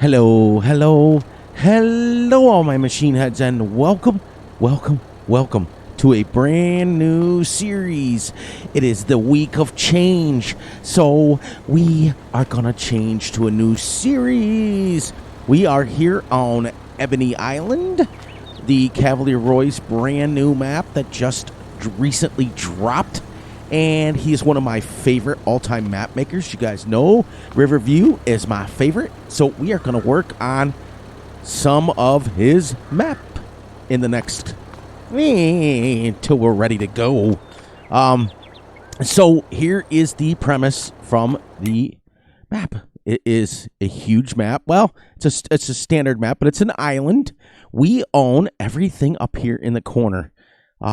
Hello, hello, hello, all my machine heads, and welcome to a brand new series. It is the week of change, so we are gonna change to a new series. We are here on Ebony Island, the Cavalier Roy's brand new map that just recently dropped. And he is one of my favorite all-time map makers. You guys know Riverview is my favorite. So we are going to work on some of his map in the next until we're ready to go. So here is the premise from the map. It is a huge map. Well, it's a standard map, but it's an island. We own everything up here in the corner.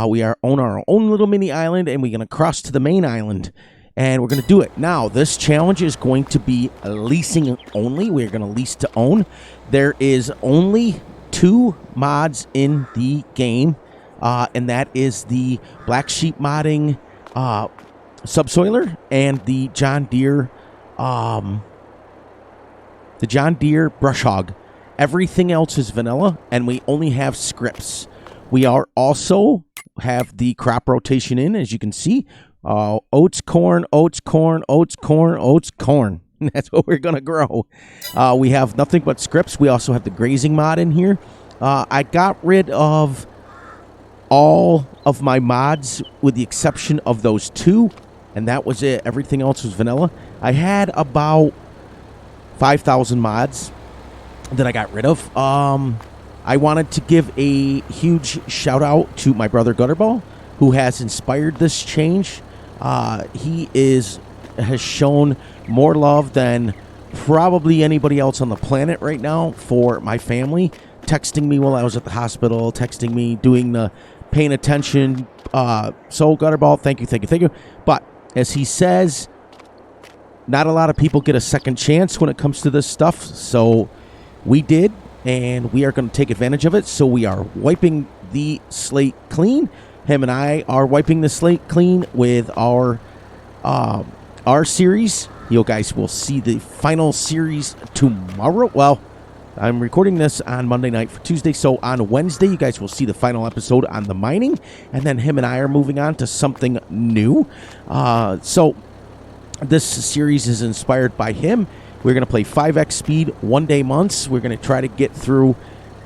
We are on our own little mini island, and we're going to cross to the main island, and we're going to do it. Now, this challenge is going to be leasing only. We're going to lease to own. There is only 2 mods in the game, and that is the Black Sheep modding subsoiler and the John Deere brush hog. Everything else is vanilla, and we only have scripts. We are also have the crop rotation in, as you can see. Oats, corn, oats, corn, oats, corn, oats, corn. That's what we're going to grow. We have nothing but scripts. We also have the grazing mod in here. I got rid of all of my mods with the exception of those 2, and that was it. Everything else was vanilla. I had about 5,000 mods that I got rid of. I wanted to give a huge shout out to my brother Gutterball, who has inspired this change. He has shown more love than probably anybody else on the planet right now for my family. Texting me while I was at the hospital, texting me, doing the paying attention. So Gutterball, thank you. But as he says, not a lot of people get a second chance when it comes to this stuff. So we did. And we are going to take advantage of it. So we are wiping the slate clean. Him and I are wiping the slate clean with our series. You guys will see the final series tomorrow. Well, I'm recording this on Monday night for Tuesday. So on Wednesday, you guys will see the final episode on the mining. And then him and I are moving on to something new. So this series is inspired by him. We're going to play 5x speed, 1-day months. We're going to try to get through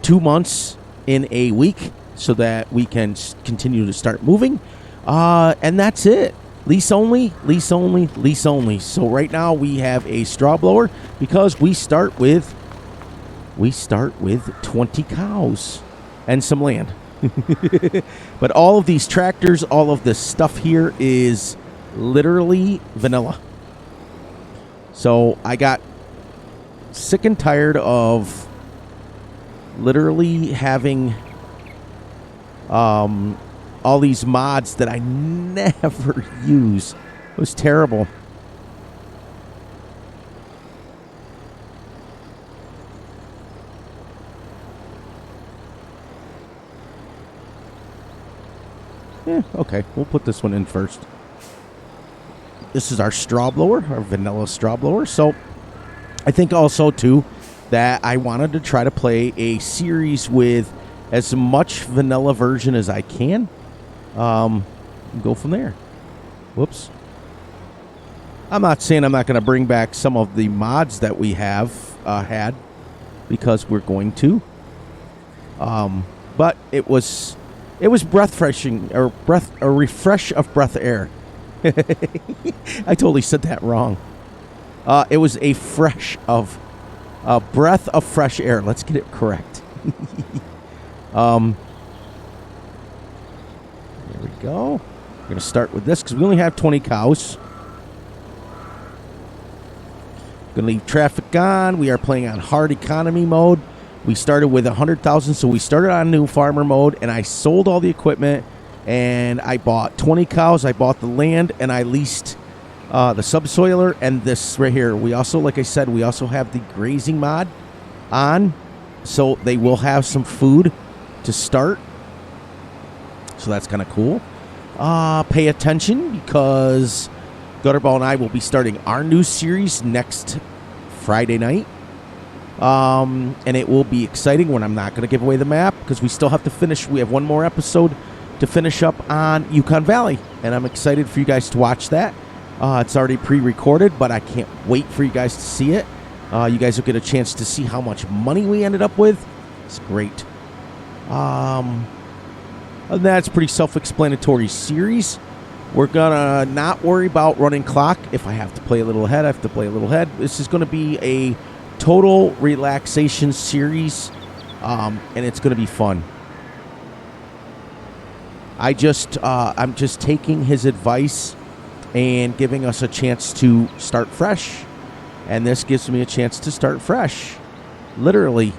2 months in a week so that we can continue to start moving. And that's it. Lease only, lease only, lease only. So right now we have a straw blower because we start with 20 cows and some land. But all of these tractors, all of this stuff here is literally vanilla. So I got sick and tired of literally having all these mods that I never use. It was terrible. Yeah, okay. We'll put this one in first. This is our straw blower, our vanilla straw blower. So I think also, too, that I wanted to try to play a series with as much vanilla version as I can. Go from there. Whoops. I'm not saying I'm not going to bring back some of the mods that we have had, because we're going to. But it was a refresh of breath air. I totally said that wrong. It was a breath of fresh air. Let's get it correct. There we go. We're going to start with this because we only have 20 cows. Going to leave traffic on. We are playing on hard economy mode. We started with 100,000, so we started on new farmer mode, and I sold all the equipment. And I bought 20 cows, I bought the land, and I leased the subsoiler and this right here. We also, like I said, we also have the grazing mod on, so they will have some food to start. So that's kind of cool. Pay attention, because Gutterball and I will be starting our new series next Friday night. And it will be exciting when I'm not going to give away the map because we still have to finish. We have one more episode to finish up on Yukon Valley, and I'm excited for you guys to watch that. It's already pre-recorded, but I can't wait for you guys to see it. You guys will get a chance to see how much money we ended up with. It's great. And that's pretty self-explanatory series. We're gonna not worry about running clock. If I have to play a little ahead, I have to play a little ahead. This is gonna be a total relaxation series, and it's gonna be fun. I'm just taking his advice and giving us a chance to start fresh, and this gives me a chance to start fresh, literally.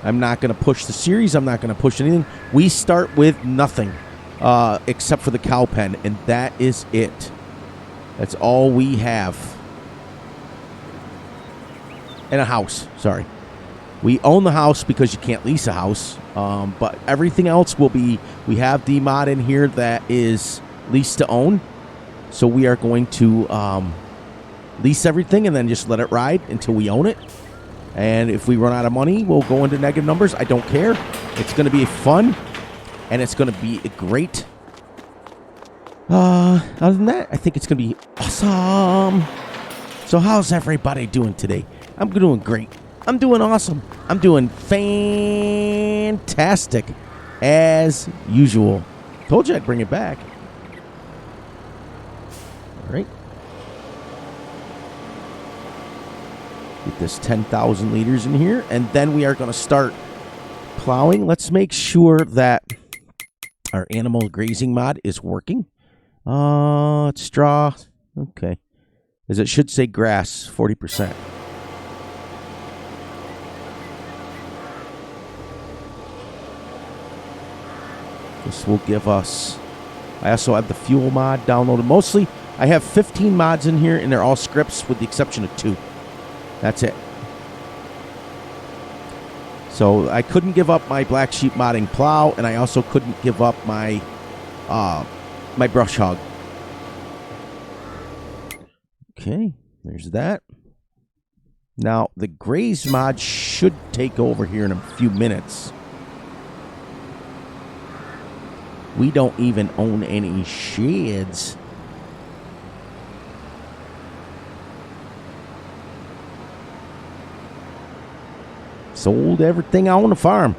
I'm not going to push the series. I'm not going to push anything. We start with nothing except for the cow pen, and that is it. That's all we have. And a house. Sorry. We own the house because you can't lease a house, but everything else will be... We have the mod in here that is lease to own, so we are going to lease everything and then just let it ride until we own it. And if we run out of money, we'll go into negative numbers. I don't care. It's going to be fun, and it's going to be great. Other than that, I think it's going to be awesome. So how's everybody doing today? I'm doing great. I'm doing awesome. I'm doing fantastic, as usual. Told you I'd bring it back. All right. Get this 10,000 liters in here, and then we are going to start plowing. Let's make sure that our animal grazing mod is working. It's straw. Okay. As it should say grass, 40%. This will give us... I also have the fuel mod downloaded. Mostly, I have 15 mods in here, and they're all scripts with the exception of 2. That's it. So I couldn't give up my black sheep modding plow, and I also couldn't give up my my brush hog. Okay, there's that. Now the graze mod should take over here in a few minutes. We don't even own any sheds. Sold everything I own on the farm.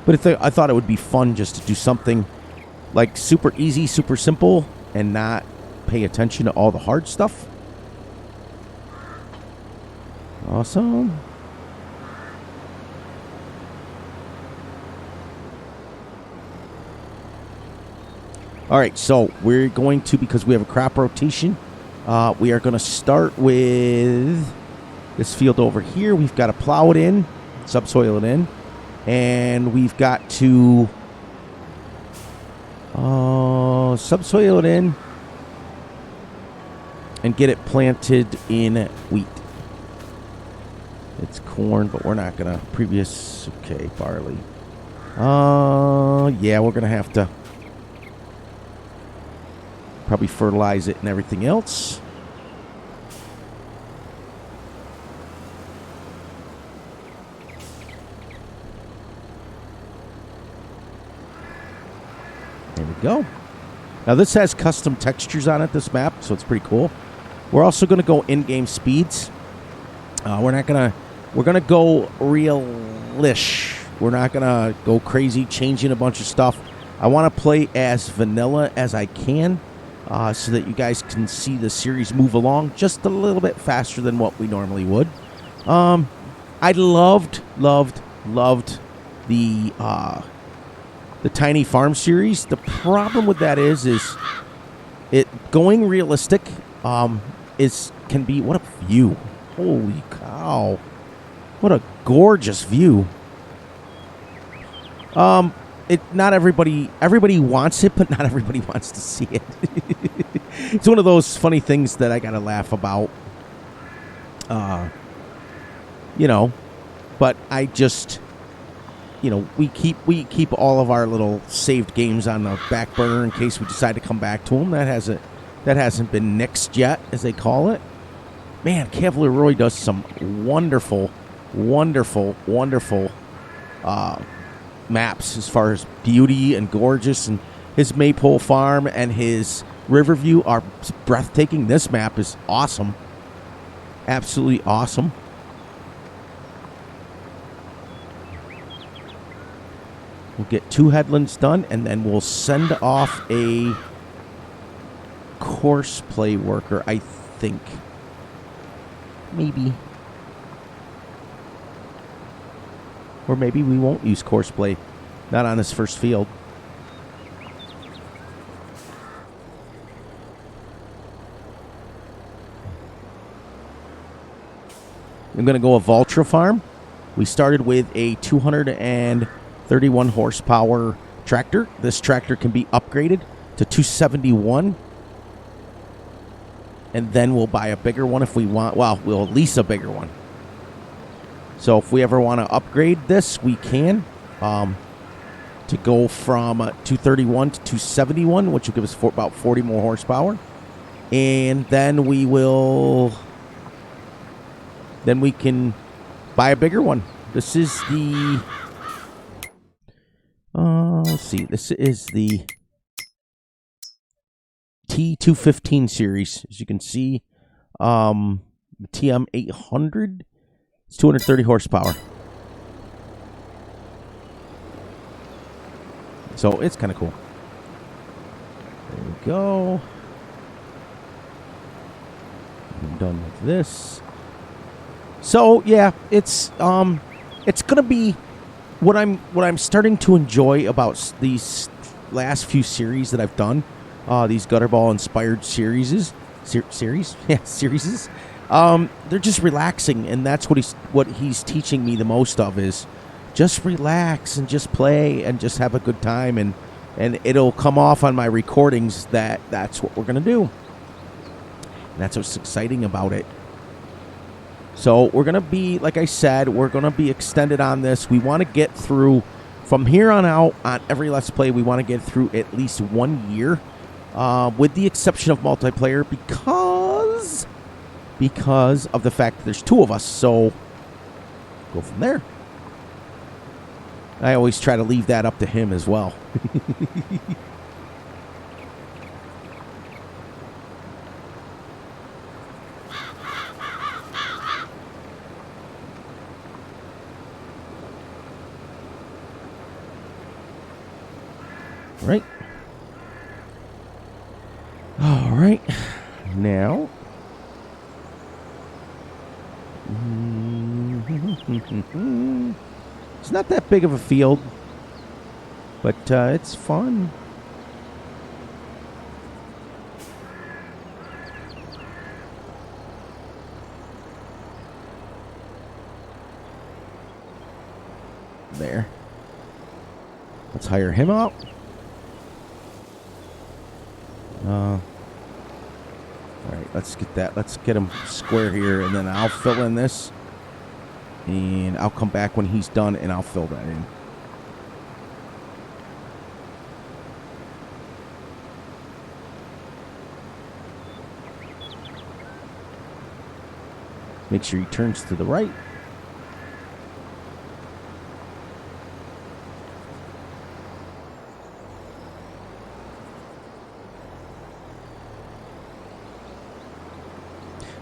But I thought it would be fun just to do something like super easy, super simple, and not pay attention to all the hard stuff. Awesome. All right, so we're going to, because we have a crop rotation, we are going to start with this field over here. We've got to plow it in, subsoil it in, and we've got to subsoil it in and get it planted in wheat. It's corn, but we're not going to okay, barley. Yeah, we're going to have to probably fertilize it and everything else. There we go. Now this has custom textures on it, this map, so it's pretty cool. We're also going to go in-game speeds. We're going to go real-ish. We're not going to go crazy, changing a bunch of stuff. I want to play as vanilla as I can. So that you guys can see the series move along just a little bit faster than what we normally would. I loved the Tiny Farm series. The problem with that is it going realistic can be... What a view. Holy cow. What a gorgeous view. Not everybody wants it, but not everybody wants to see it. It's one of those funny things that I gotta laugh about. But I just you know, we keep all of our little saved games on the back burner in case we decide to come back to them. That hasn't been nixed yet, as they call it. Man, Cavalier Roy does some wonderful maps as far as beauty and gorgeous, and his Maypole Farm and his Riverview are breathtaking. This map is awesome. Absolutely awesome. We'll get 2 headlands done, and then we'll send off a Courseplay worker, I think. Maybe. Or maybe we won't use Courseplay. Not on this first field. I'm going to go a Valtra farm. We started with a 231 horsepower tractor. This tractor can be upgraded to 271. And then we'll buy a bigger one if we want. Well, we'll lease a bigger one. So if we ever want to upgrade this, we can. To go from 231 to 271, which will give us about 40 more horsepower. And then we will... Then we can buy a bigger one. This is the... let's see. This is the T215 series. As you can see, the TM800. It's 230 horsepower. So it's kind of cool. There we go. I'm done with this. So yeah, it's gonna be what I'm starting to enjoy about these last few series that I've done. These Gutterball inspired series. They're just relaxing, and that's what he's teaching me the most of is just relax and just play and just have a good time, and it'll come off on my recordings that's what we're gonna do. And that's what's exciting about it. So we're going to be, like I said, we're going to be extended on this. We want to get through, from here on out, on every Let's Play, we want to get through at least 1 year, with the exception of multiplayer, because of the fact that there's 2 of us. So go from there. I always try to leave that up to him as well. Right. All right. Now. It's not that big of a field, but it's fun. There. Let's hire him out. Alright, let's get him square here, and then I'll fill in this, and I'll come back when he's done and I'll fill that in. Make sure he turns to the right.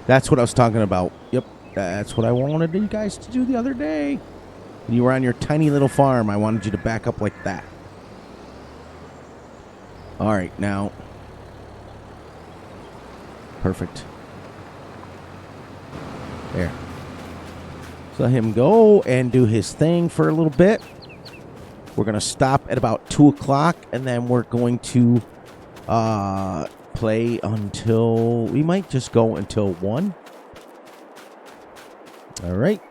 That's what I was talking about. Yep, that's what I wanted you guys to do the other day. When you were on your tiny little farm, I wanted you to back up like that. All right, now. Perfect. There. So let him go and do his thing for a little bit. We're going to stop at about 2 o'clock, and then we're going to play until... We might just go until 1. All right.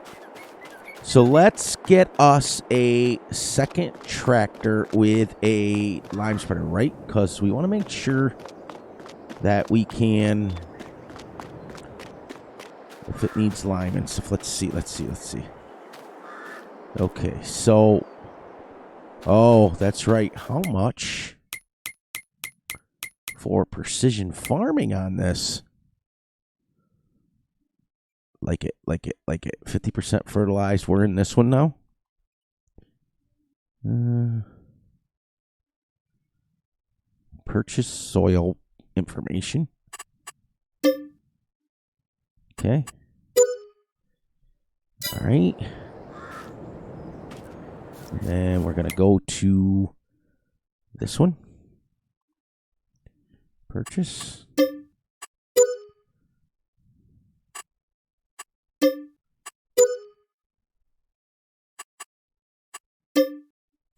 So let's get us a second tractor with a lime spreader, right? Because we want to make sure that we can... If it needs lime and stuff. Let's see. Okay, so Oh, that's right. How much for precision farming on this? Like it. 50% fertilized. We're in this one now. Purchase soil information. Okay. All right. And then we're going to go to this one. Purchase.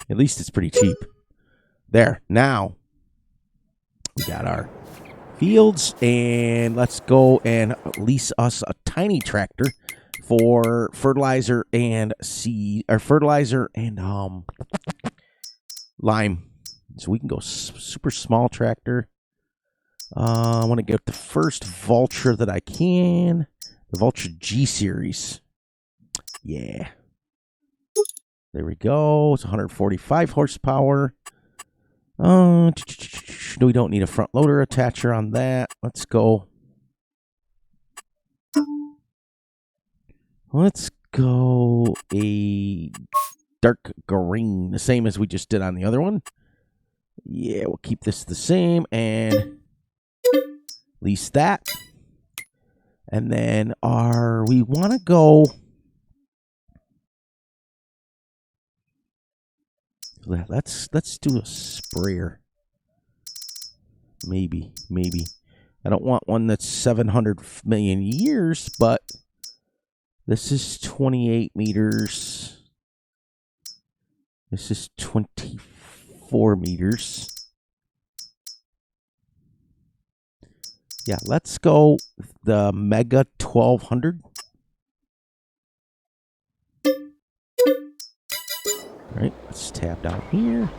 At least it's pretty cheap. There. Now, we got our fields, and let's go and lease us a tiny tractor for fertilizer and seed, or fertilizer and lime. So we can go super small tractor. I want to get the first Vulture that I can. The Vulture G series. Yeah. There we go. It's 145 horsepower. We don't need a front loader attacher on that. Let's go. Let's go a dark green, the same as we just did on the other one. Yeah, we'll keep this the same and lease that. And then we want to go. Let's do a sprayer. Maybe. I don't want one that's 700 million years, but this is 28 meters. This is 24 meters. Yeah, let's go the Mega 1200. All right, let's tap down here.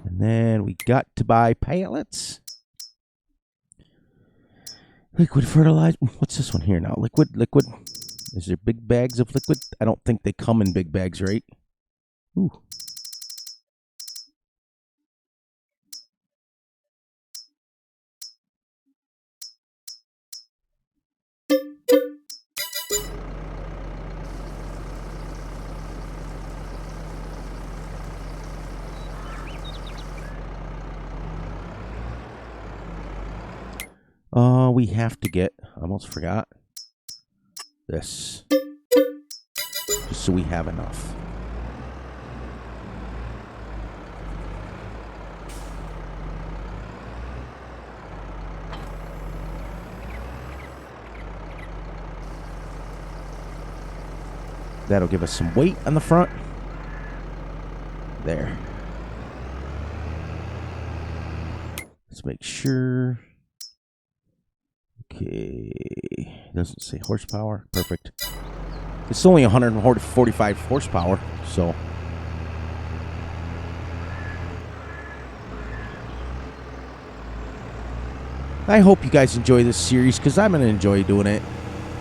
And then we got to buy pallets. Liquid fertilizer. What's this one here now? Liquid. Is there big bags of liquid? I don't think they come in big bags, right? Ooh. We have to get, I almost forgot, this. Just so we have enough. That'll give us some weight on the front. There. Let's make sure. Okay, doesn't say horsepower. Perfect. It's only 145 horsepower, so. I hope you guys enjoy this series, because I'm going to enjoy doing it.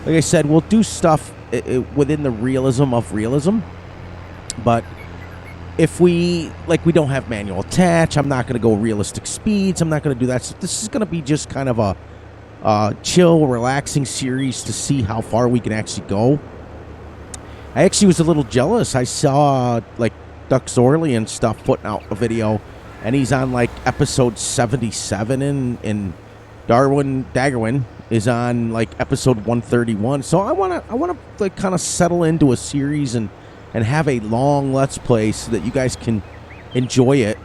Like I said, we'll do stuff within the realism of realism, but if we don't have manual attach, I'm not going to go realistic speeds. I'm not going to do that. So this is going to be just kind of a chill, relaxing series to see how far we can actually go. I actually was a little jealous. I saw like Dux Orley and stuff putting out a video, and he's on like episode 77, and Daggerwin is on like episode 131. So I want to like kind of settle into a series and have a long Let's Play so that you guys can enjoy it.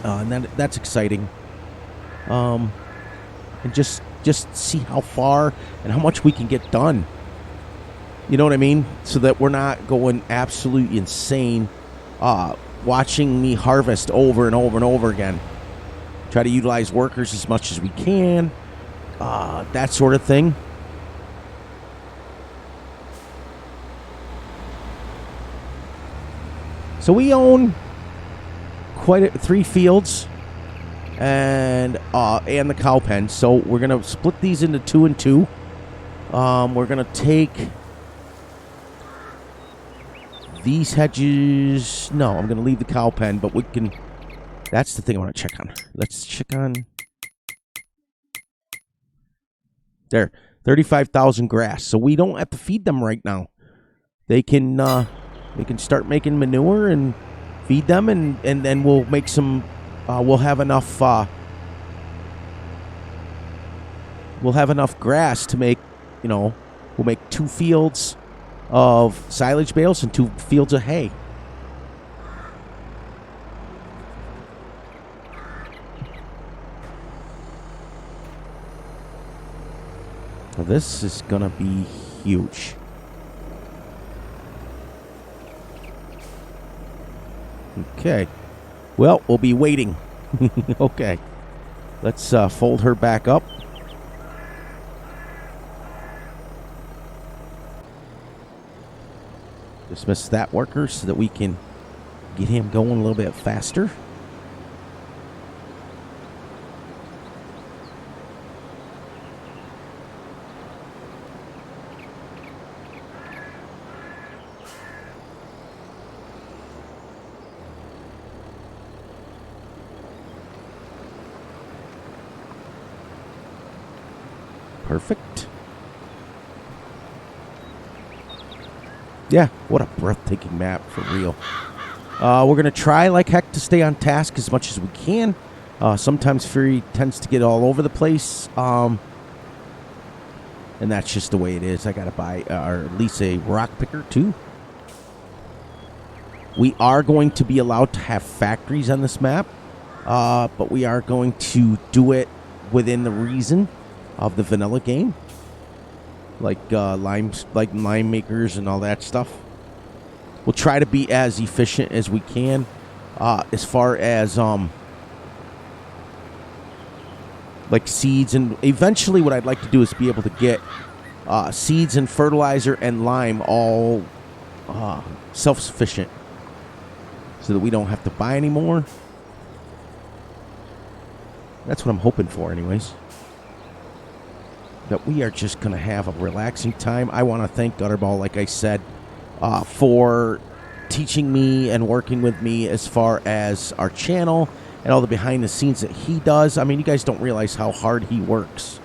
And that's exciting. And just see how far and how much we can get done. You know what I mean? So that we're not going absolutely insane watching me harvest over and over and over again. Try to utilize workers as much as we can. That sort of thing. So we own 3 fields. and the cow pen. So we're gonna split these into 2 and 2. We're gonna take these hedges. No, I'm gonna leave the cow pen, but we can. That's the thing I want to check on. Let's check on. There, 35,000 grass. So we don't have to feed them right now. They can start making manure and feed them, and then we'll make some. We'll have enough. We'll have enough grass to make. We'll make 2 fields of silage bales and 2 fields of hay. Well, this is gonna be huge. Okay. Well, we'll be waiting. Okay. Let's fold her back up. Dismiss that worker so that we can get him going a little bit faster. Perfect. Yeah, what a breathtaking map, for real. We're going to try like heck to stay on task as much as we can. Sometimes Fury tends to get all over the place. And that's just the way it is. I got to buy, or at least a rock picker, too. We are going to be allowed to have factories on this map. But we are going to do it within the reason of the vanilla game. Like lime makers and all that stuff. We'll try to be as efficient as we can. As far as like seeds, and eventually what I'd like to do is be able to get seeds and fertilizer and lime all self-sufficient, so that we don't have to buy anymore. That's what I'm hoping for, anyways. That we are just going to have a relaxing time. I want to thank Gutterball, like I said, for teaching me and working with me as far as our channel and all the behind the scenes that he does. I mean, you guys don't realize how hard he works.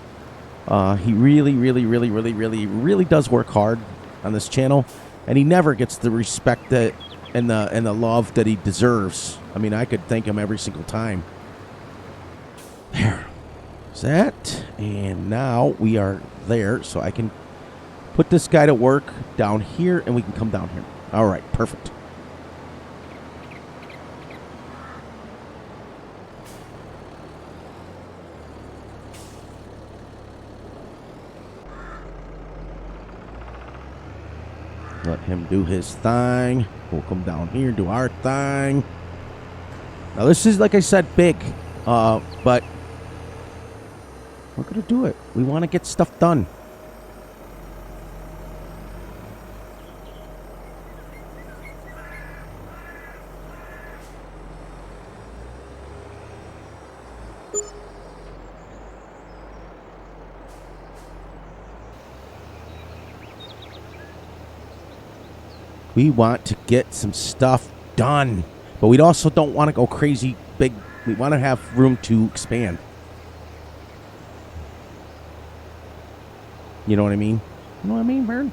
He really, really, really, really, really, really does work hard on this channel, and he never gets the respect that and the love that he deserves. I mean, I could thank him every single time. There. That, and now we are there, so I can put this guy to work down here, and we can come down here. All right, perfect. Let him do his thing. We'll come down here and do our thing. Now, this is, like I said, big, but we're going to do it. We want to get stuff done. We want to get some stuff done. But we also don't want to go crazy big. We want to have room to expand. You know what I mean? You know what I mean, Vern?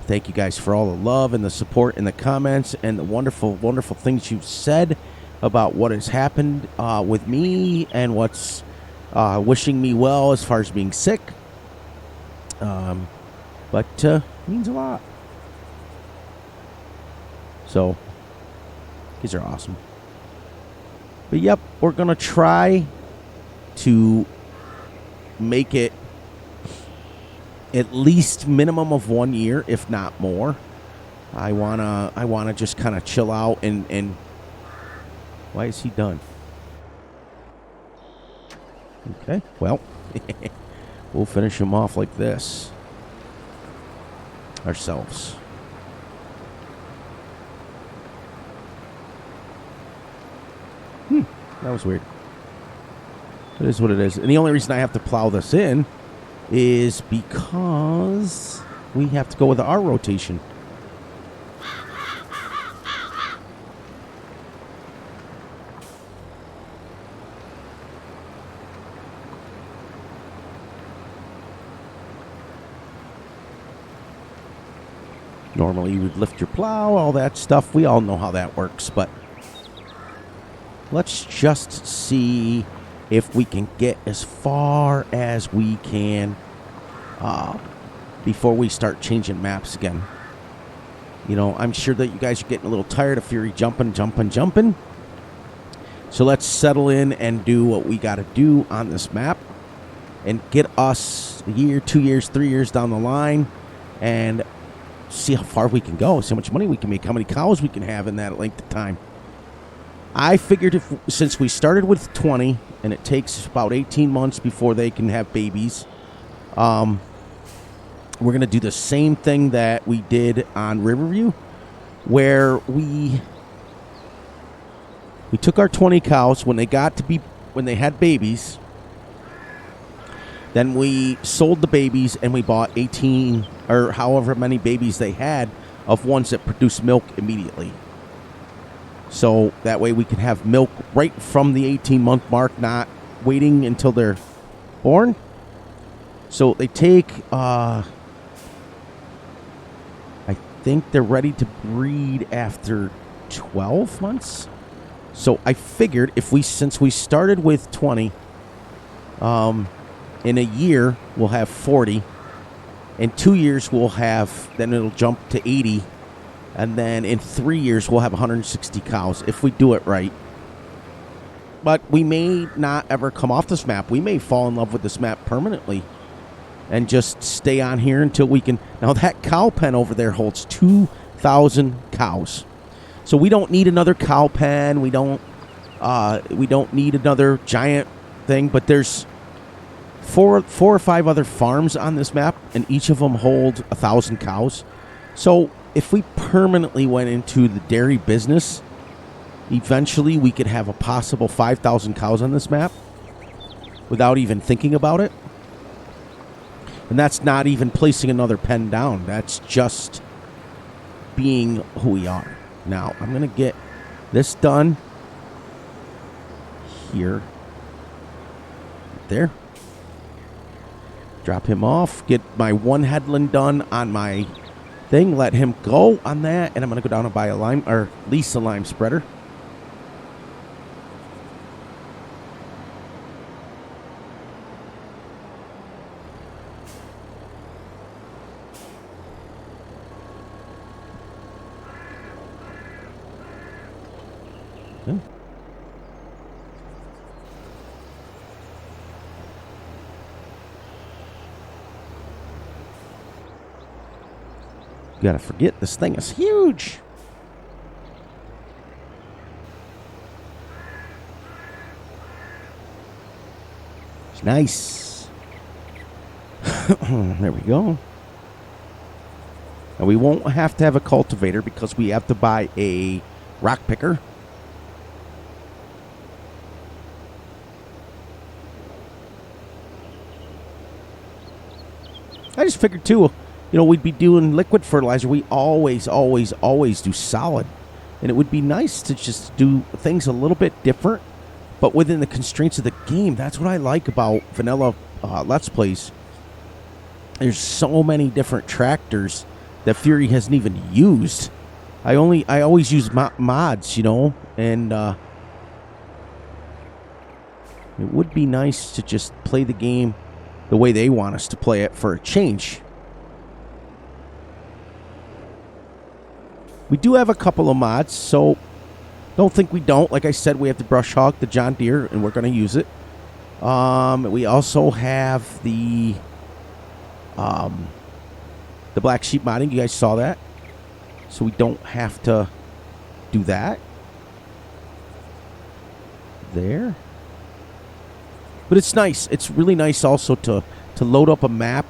Thank you guys for all the love and the support and the comments and the wonderful, wonderful things you've said about what has happened with me and what's wishing me well as far as being sick. But it means a lot. So, these are awesome. But yep, we're going to try to make it at least minimum of 1 year, if not more. I wanna just kind of chill out and why is he done? Okay, well, we'll finish him off like this ourselves. That was weird. It is what it is. And the only reason I have to plow this in is because we have to go with our rotation. Normally you would lift your plow, all that stuff. We all know how that works, but let's just see if we can get as far as we can before we start changing maps again. You know, I'm sure that you guys are getting a little tired of Fury jumping. So let's settle in and do what we got to do on this map and get us a year, 2 years, 3 years down the line and see how far we can go, see how much money we can make, how many cows we can have in that length of time. I figured since we started with 20 and it takes about 18 months before they can have babies, we're going to do the same thing that we did on Riverview, where we took our 20 cows when they had babies. Then we sold the babies and we bought 18 or however many babies they had of ones that produce milk immediately. So that way we can have milk right from the 18-month mark, not waiting until they're born. So they take, I think they're ready to breed after 12 months. So I figured since we started with 20, in a year, we'll have 40. In 2 years, then it'll jump to 80. And then in 3 years, we'll have 160 cows if we do it right. But we may not ever come off this map. We may fall in love with this map permanently and just stay on here until we can. Now, that cow pen over there holds 2,000 cows. So we don't need another cow pen. We don't need another giant thing. But there's four or five other farms on this map, and each of them hold 1,000 cows. So if we permanently went into the dairy business, eventually we could have a possible 5,000 cows on this map without even thinking about it. And that's not even placing another pen down. That's just being who we are. Now, I'm going to get this done here. Right there. Drop him off. Get my one headland done on my thing. Let him go on that. And I'm going to go down and buy a lime, or lease a lime spreader. Okay. You gotta forget, this thing is huge. It's nice. There we go. And we won't have to have a cultivator because we have to buy a rock picker. I just figured too, we'd be doing liquid fertilizer. We always do solid. And it would be nice to just do things a little bit different, but within the constraints of the game. That's what I like about vanilla Let's Plays. There's so many different tractors that Fury hasn't even used. I always use mods, and it would be nice to just play the game the way they want us to play it for a change. We do have a couple of mods, so don't think we don't. Like I said, we have the brush hog, the John Deere, and we're going to use it. We also have the black sheep modding. You guys saw that, so we don't have to do that there. But it's nice. It's really nice also to load up a map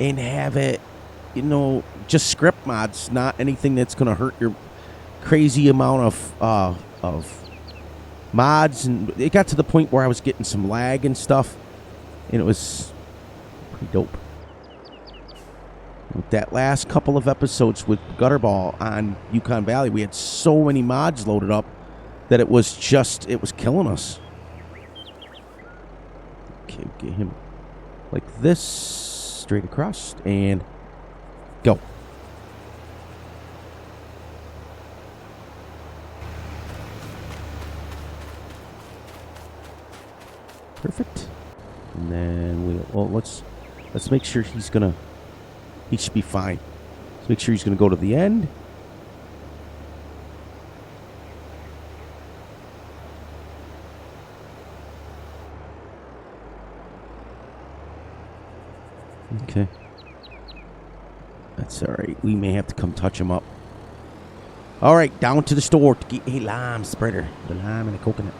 and have it, just script mods, not anything that's going to hurt your crazy amount of mods, and it got to the point where I was getting some lag and stuff, and it was pretty dope. With that last couple of episodes with Gutterball on Yukon Valley, we had so many mods loaded up that it was killing us. Okay, get him like this, straight across, and go. Perfect. And then let's make sure he should be fine. Let's make sure he's gonna go to the end. Okay. That's all right. We may have to come touch him up. All right, down to the store to get a lime spreader. The lime and the coconut.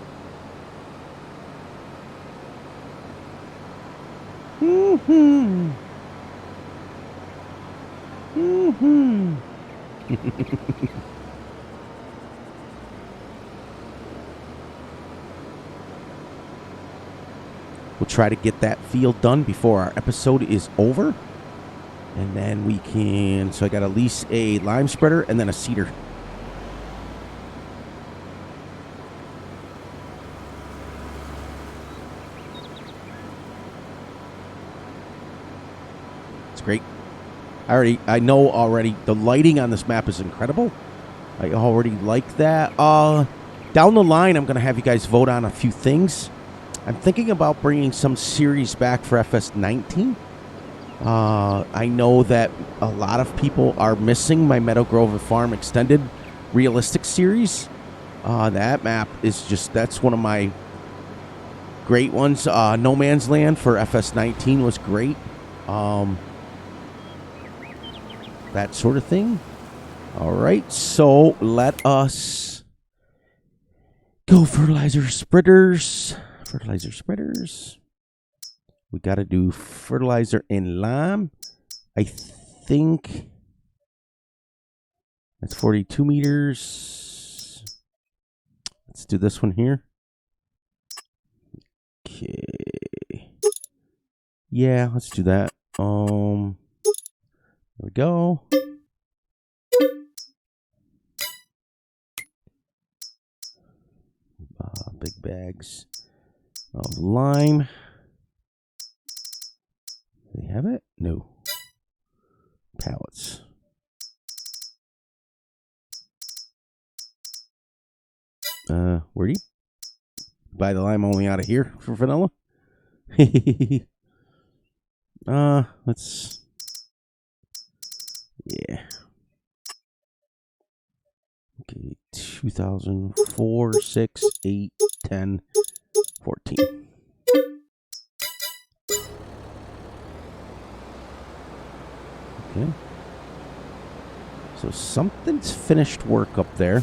Mm-hmm. Mm-hmm. We'll try to get that field done before our episode is over. And then we can... So I got at least a lime spreader and then a seeder. It's great. I know already the lighting on this map is incredible. I already like that. Down the line, I'm going to have you guys vote on a few things. I'm thinking about bringing some series back for FS19. I know that a lot of people are missing my Meadow Grove Farm Extended Realistic series. That map is that's one of my great ones. No Man's Land for FS19 was great. That sort of thing. All right, so let us go fertilizer spreaders. Fertilizer spreaders. We got to do fertilizer and lime. I think that's 42 meters. Let's do this one here. Okay. Yeah, let's do that. There we go. Big bags of lime. Do they have it? No. Pallets. Where'd he buy the lime only out of here for vanilla? Let's... Yeah. Okay, 2004, 6, 8, 10, 14. Okay. So something's finished work up there.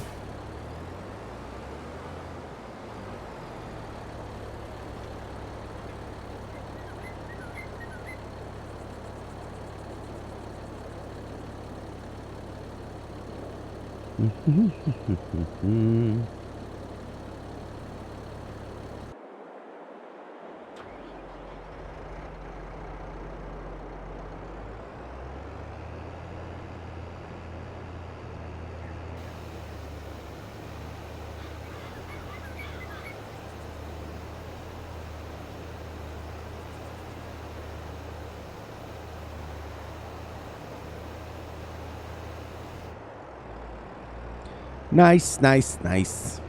Nice, nice, nice.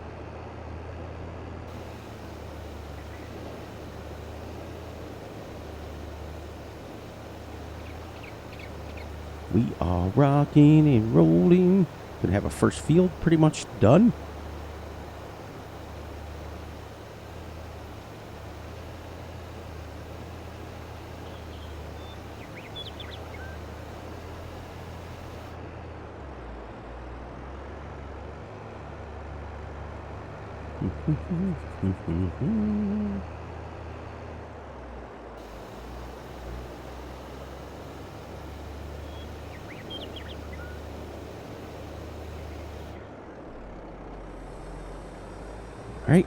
We are rocking and rolling. Gonna have a first field pretty much done. All right.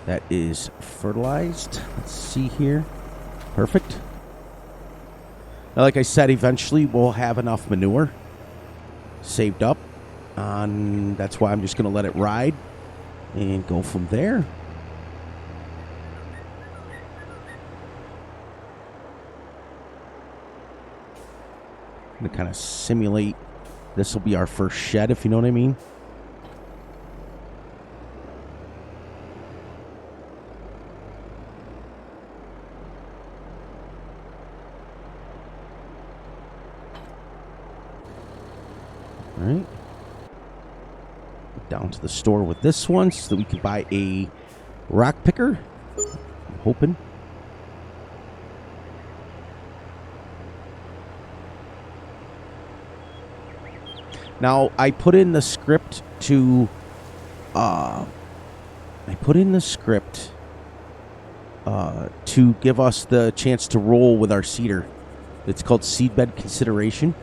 That is fertilized. Let's see here. Perfect. Now, like I said, eventually we'll have enough manure saved up. That's why I'm just going to let it ride and go from there. I'm going to kind of simulate. This will be our first shed, if you know what I mean. All right. Down to the store with this one so that we can buy a rock picker. I'm hoping. Now, I put in the script to give us the chance to roll with our seeder. It's called seedbed consideration.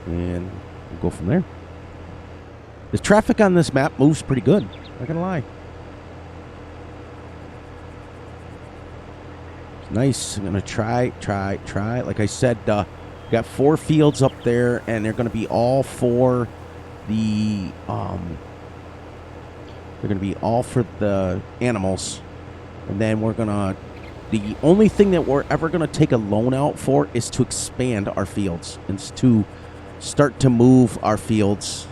And we'll go from there. The traffic on this map moves pretty good. Not gonna lie. It's nice. I'm gonna try. Like I said, we got 4 fields up there, and they're gonna be all for the they're gonna be all for the animals. And then we're gonna. The only thing that we're ever gonna take a loan out for is to expand our fields. It's to start to move our fields,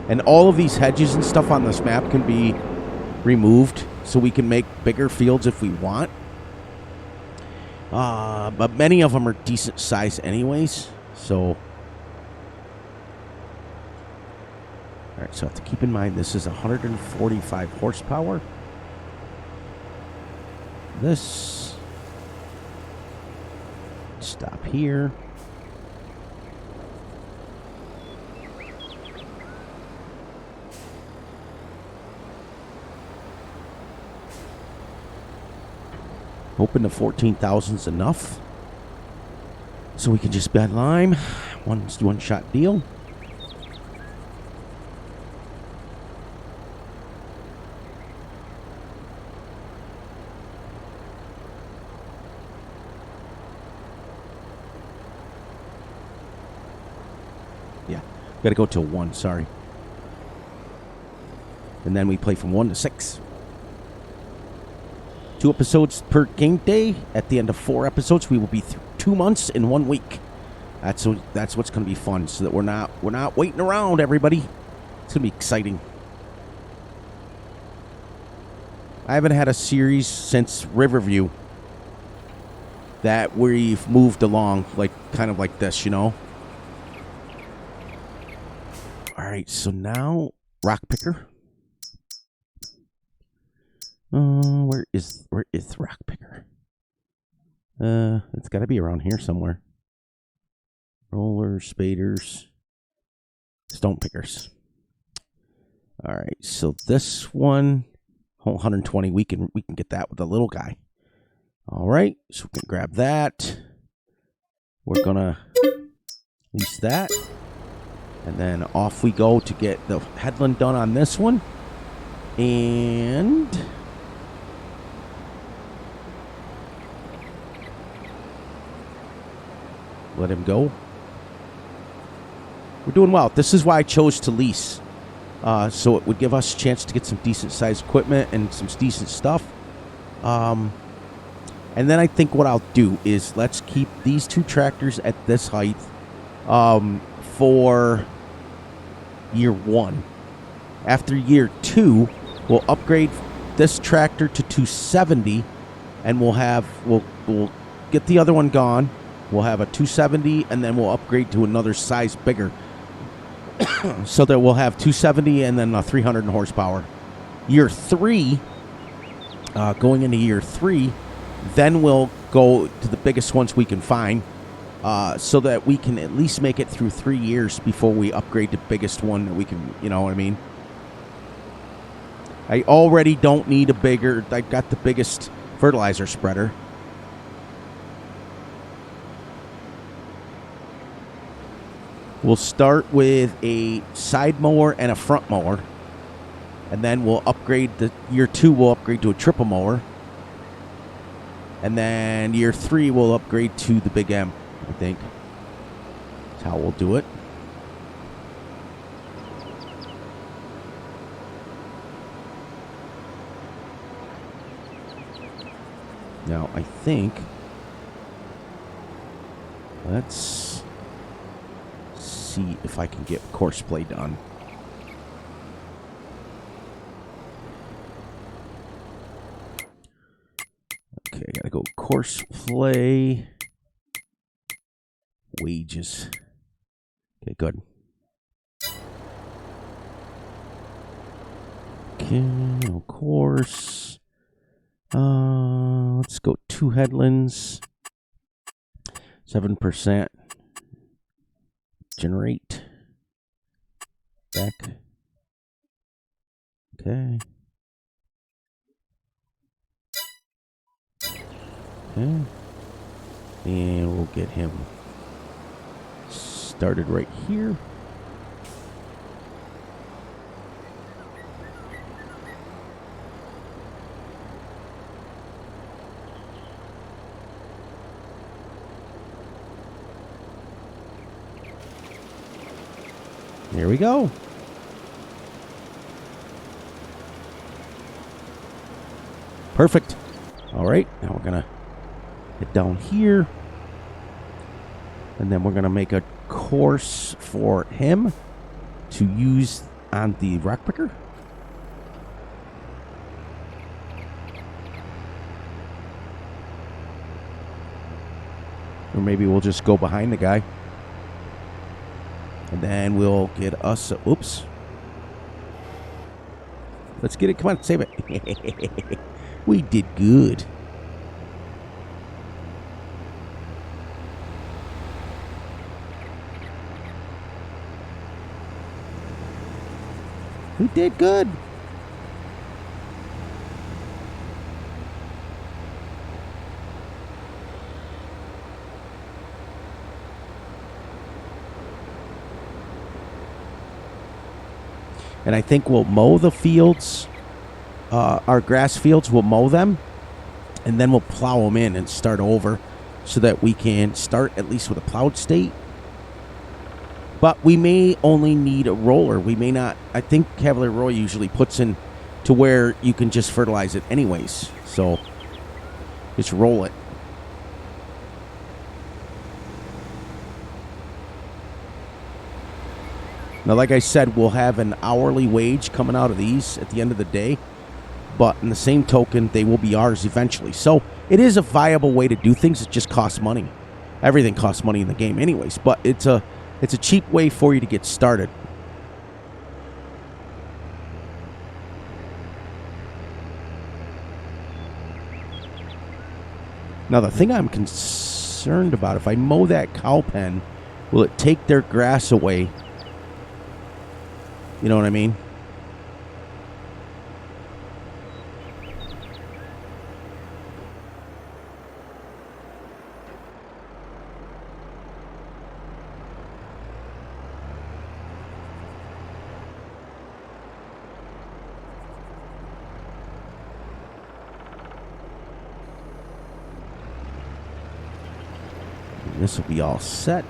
and all of these hedges and stuff on this map can be removed so we can make bigger fields if we want. But many of them are decent size anyways, so. Alright, so I have to keep in mind this is 145 horsepower. This. Stop here. Hoping the 14,000 is enough, so we can just bed lime. One shot deal. Yeah, got to go till 1. Sorry, and then we play from 1 to 6. 2 episodes per game day. At the end of 4 episodes, we will be 2 months in 1 week. That's what's going to be fun. So that we're not waiting around, everybody. It's going to be exciting. I haven't had a series since Riverview that we've moved along kind of like this, you know. All right, so now rock picker. Where is rock picker? It's got to be around here somewhere. Rollers, spaders, stone pickers. All right, so this one, 120. We can get that with the little guy. All right, so we can grab that. We're gonna lease that, and then off we go to get the headland done on this one, and. Let him go. We're doing well. This is why I chose to lease. So it would give us a chance to get some decent sized equipment and some decent stuff. And then I think what I'll do is let's keep these 2 tractors at this height for year 1. After year 2, we'll upgrade this tractor to 270, and we'll get the other one gone. We'll have a 270, and then we'll upgrade to another size bigger. So that we'll have 270 and then a 300 horsepower. Year 3, going into year 3, then we'll go to the biggest ones we can find, so that we can at least make it through 3 years before we upgrade the biggest one that we can, you know what I mean? I already don't need a bigger, I've got the biggest fertilizer spreader. We'll start with a side mower and a front mower. And then we'll upgrade year 2, we'll upgrade to a triple mower. And then year 3, we'll upgrade to the Big M, I think. That's how we'll do it. Now, I think, let's see if I can get Courseplay done. Okay, I gotta go Courseplay. Wages. Okay, good. Okay, of course. Let's go 2 headlands. 7%. Generate. Back. Okay. Okay. And we'll get him started right here. Here we go. Perfect. All right, now we're going to head down here. And then we're going to make a course for him to use on the rock picker. Or maybe we'll just go behind the guy. And then we'll get us a, oops. Let's get it. Come on, save it. We did good. We did good. And I think we'll mow the fields, our grass fields, we'll mow them, and then we'll plow them in and start over so that we can start at least with a plowed state. But we may only need a roller. We may not. I think Cavalier Roy usually puts in to where you can just fertilize it anyways. So just roll it. Now, like I said, we'll have an hourly wage coming out of these at the end of the day. But in the same token, they will be ours eventually. So it is a viable way to do things. It just costs money. Everything costs money in the game anyways. But it's a cheap way for you to get started. Now, the thing I'm concerned about, if I mow that cow pen, will it take their grass away? You know what I mean? This will be all set.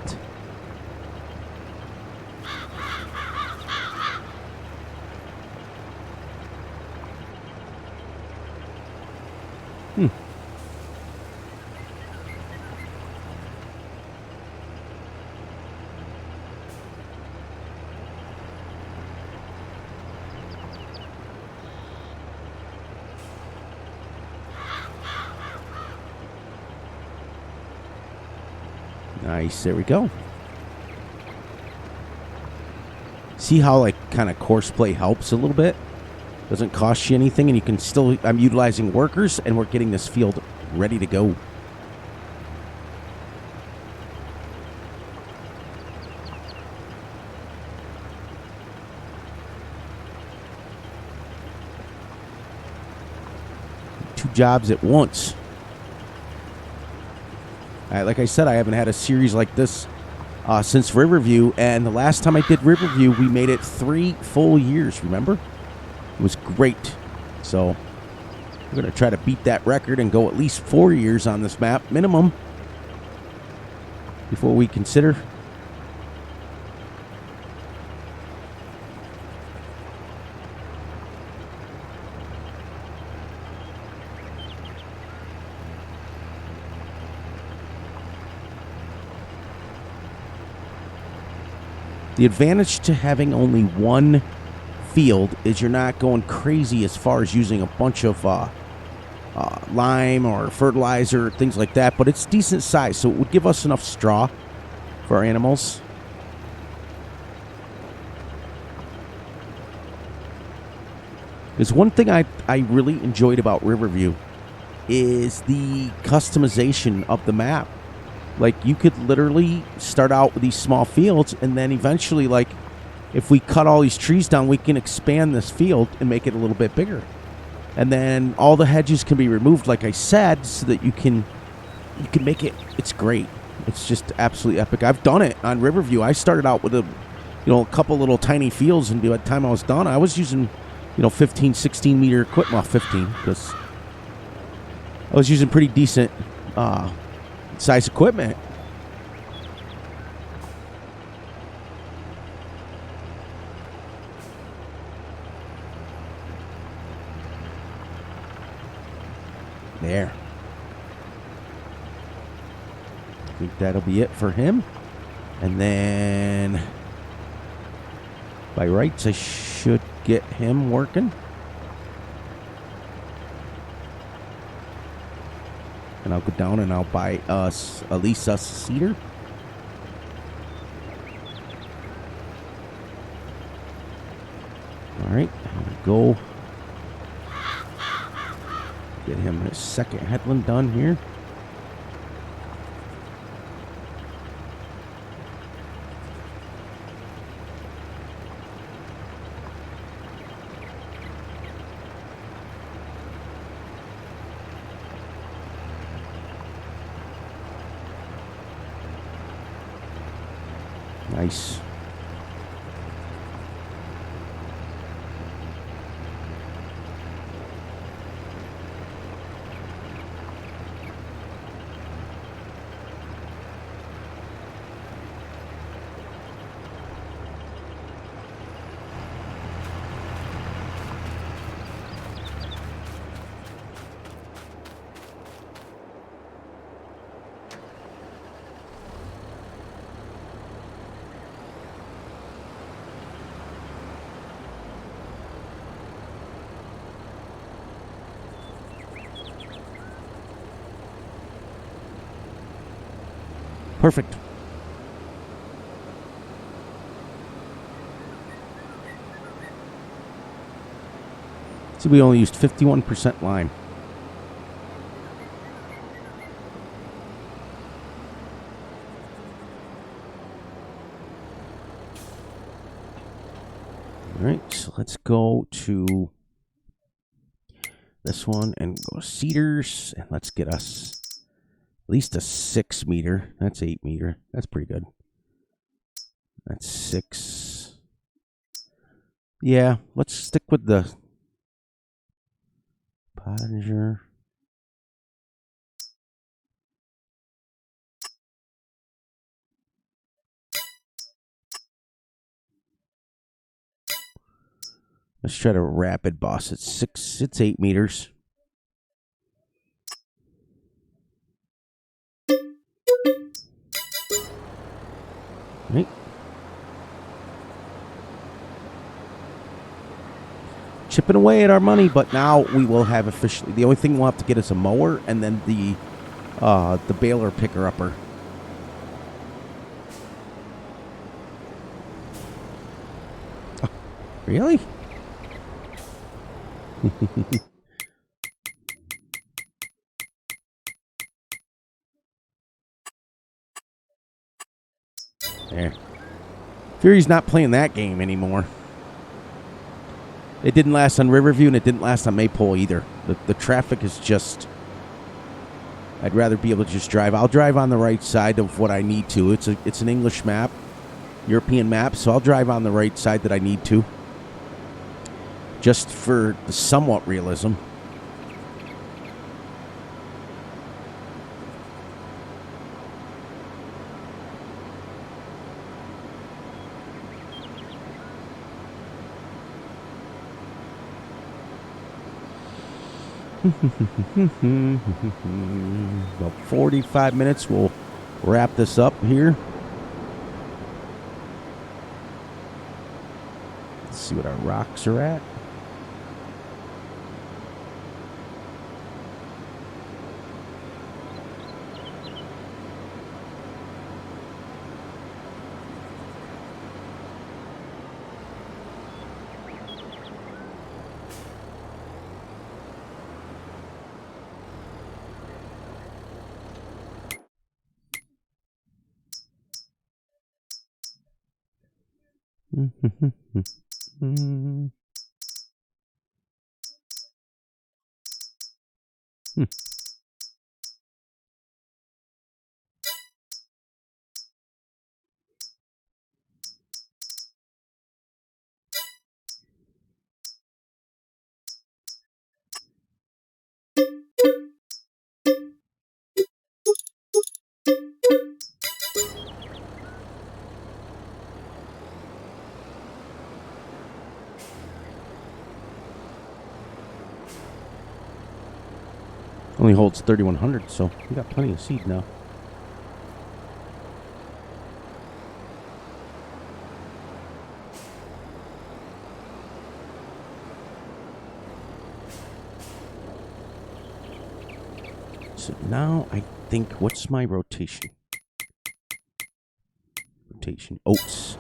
Nice, there we go. See how like kind of Courseplay helps a little bit? Doesn't cost you anything, and you can still, I'm utilizing workers, and we're getting this field ready to go. Two jobs at once. Like I said, I haven't had a series like this since Riverview. And the last time I did Riverview, we made it 3 full years, remember? It was great. So we're going to try to beat that record and go at least 4 years on this map, minimum, before we consider. The advantage to having only one field is you're not going crazy as far as using a bunch of lime or fertilizer, things like that, but it's decent size, so it would give us enough straw for our animals. Because one thing I really enjoyed about Riverview is the customization of the map. Like, you could literally start out with these small fields, and then eventually, like, if we cut all these trees down, we can expand this field and make it a little bit bigger. And then all the hedges can be removed, like I said, so that you can make it. It's great. It's just absolutely epic. I've done it on Riverview. I started out with a couple little tiny fields, and by the time I was done, I was using 15, 16 meter equipment. Well, 15, because I was using pretty decent size equipment. There. I think that'll be it for him. And then by rights, I should get him working. And I'll go down and I'll buy us, at least us, a cedar. All right, go get him his second headland done here. Nice. Perfect. So we only used 51% lime. All right, so let's go to this one and go to cedars, and let's get us at least a 6 meter. That's 8 meter. That's pretty good. That's 6. Yeah, let's stick with the Pottinger. Let's try to rapid boss. It's 8 meters. Right. Chipping away at our money, but now we will have officially. The only thing we'll have to get is a mower and then the baler picker upper. Oh, really? There. Fury's not playing that game anymore. It didn't last on Riverview, and it didn't last on Maypole either. The traffic is just I'd rather be able to just drive. I'll drive on the right side of what I need to. It's an English map, European map, so I'll drive on the right side that I need to, just for the somewhat realism. About 45 minutes. We'll wrap this up here. Let's see what our rocks are at. Only holds 3,100, so we got plenty of seed now. So now I think, what's my rotation? Rotation, oats.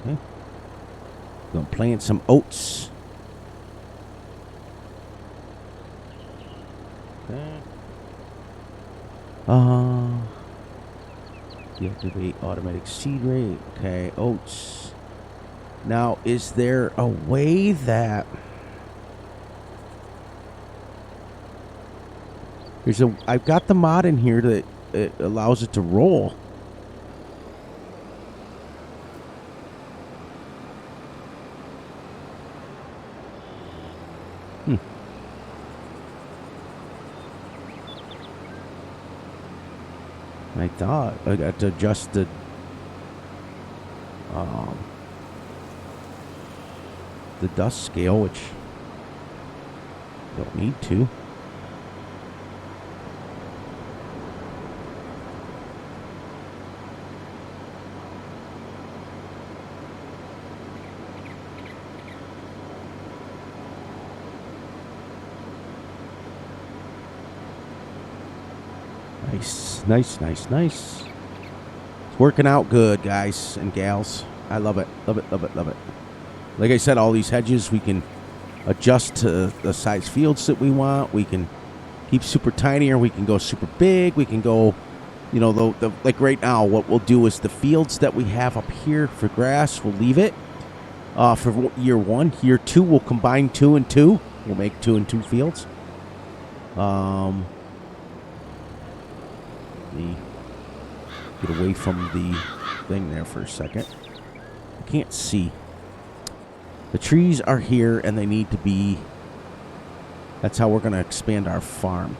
Okay. Gonna plant some oats. Okay. Deactivate automatic seed rate. Okay, oats. Now, is there a way that I've got the mod in here that it allows it to roll. I thought I got to adjust the dust scale, which don't need to. Nice. It's working out good, guys and gals. I love it. Like I said, all these hedges, we can adjust to the size fields that we want. We can keep super tiny, or we can go super big. We can go, like right now, what we'll do is the fields that we have up here for grass, we'll leave it for year 1. Year 2, we'll combine 2 and 2. We'll make 2 and 2 fields. Get away from the thing there for a second. I can't see. The trees are here, and they need to be. That's how we're going to expand our farm.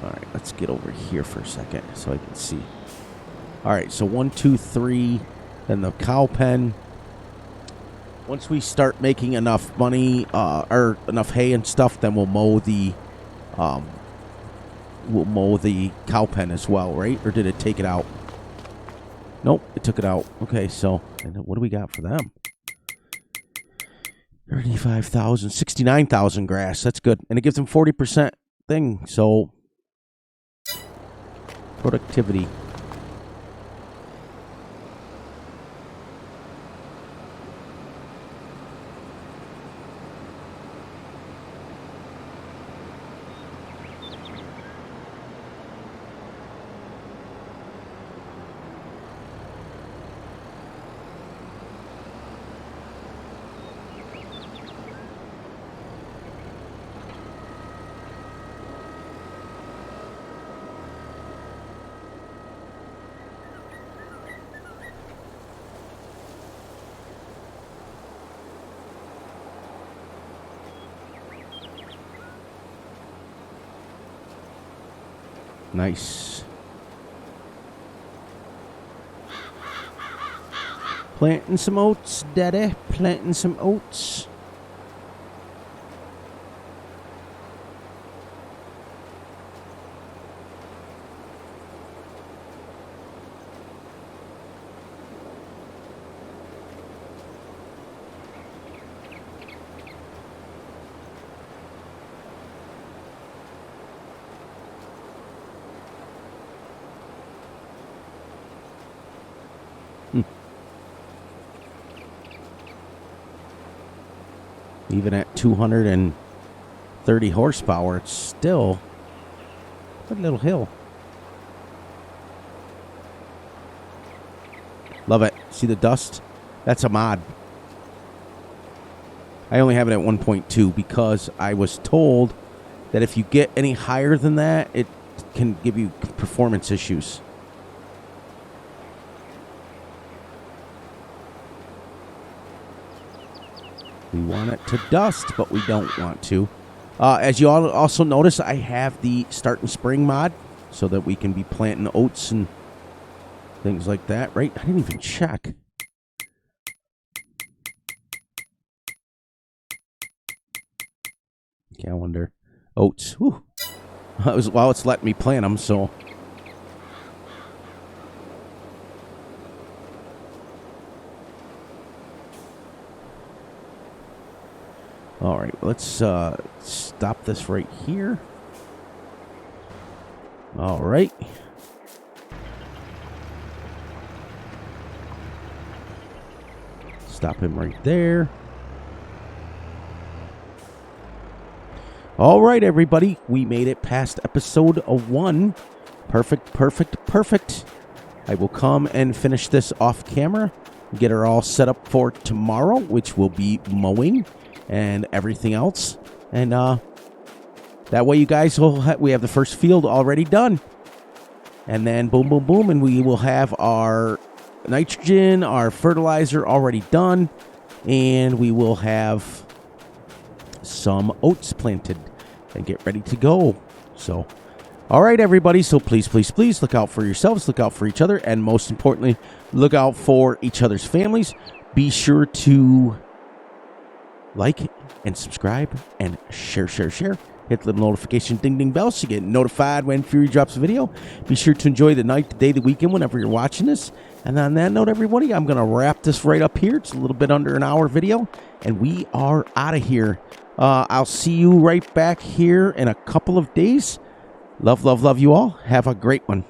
All right, let's get over here for a second so I can see. All right, so 1, 2, 3, then the cow pen. Once we start making enough money or enough hay and stuff, then we'll mow the cow pen as well, right? Or did it take it out? Nope, it took it out. Okay, so and what do we got for them? 35,000, 69,000 grass. That's good, and it gives them 40% thing. So productivity. Nice. Planting some oats, Daddy. Planting some oats. Even at 230 horsepower, it's still a little hill. Love it. See the dust? That's a mod. I only have it at 1.2 because I was told that if you get any higher than that, it can give you performance issues. We want it to dust, but we don't want to. As you all also notice, I have the start and spring mod so that we can be planting oats and things like that, right? I didn't even check. Calendar. Oats. Whew. Well, it's letting me plant them, so... All right, let's stop this right here. All right. Stop him right there. All right, everybody. We made it past episode 1. Perfect, perfect, perfect. I will come and finish this off camera. Get her all set up for tomorrow, which will be mowing and everything else, and that way you guys will we have the first field already done, and then boom, boom, boom, and we will have our nitrogen, our fertilizer already done, and we will have some oats planted and get ready to go. So, all right, everybody. So please, please, please look out for yourselves, look out for each other, and most importantly, look out for each other's families. Be sure to like and subscribe and share. Hit the little notification ding ding bell so you get notified when Fury drops a video. Be sure to enjoy the night, the day, the weekend whenever you're watching this. And on that note, everybody, I'm going to wrap this right up here. It's a little bit under an hour video, and we are out of here. I'll see you right back here in a couple of days. Love, love, love you all. Have a great one.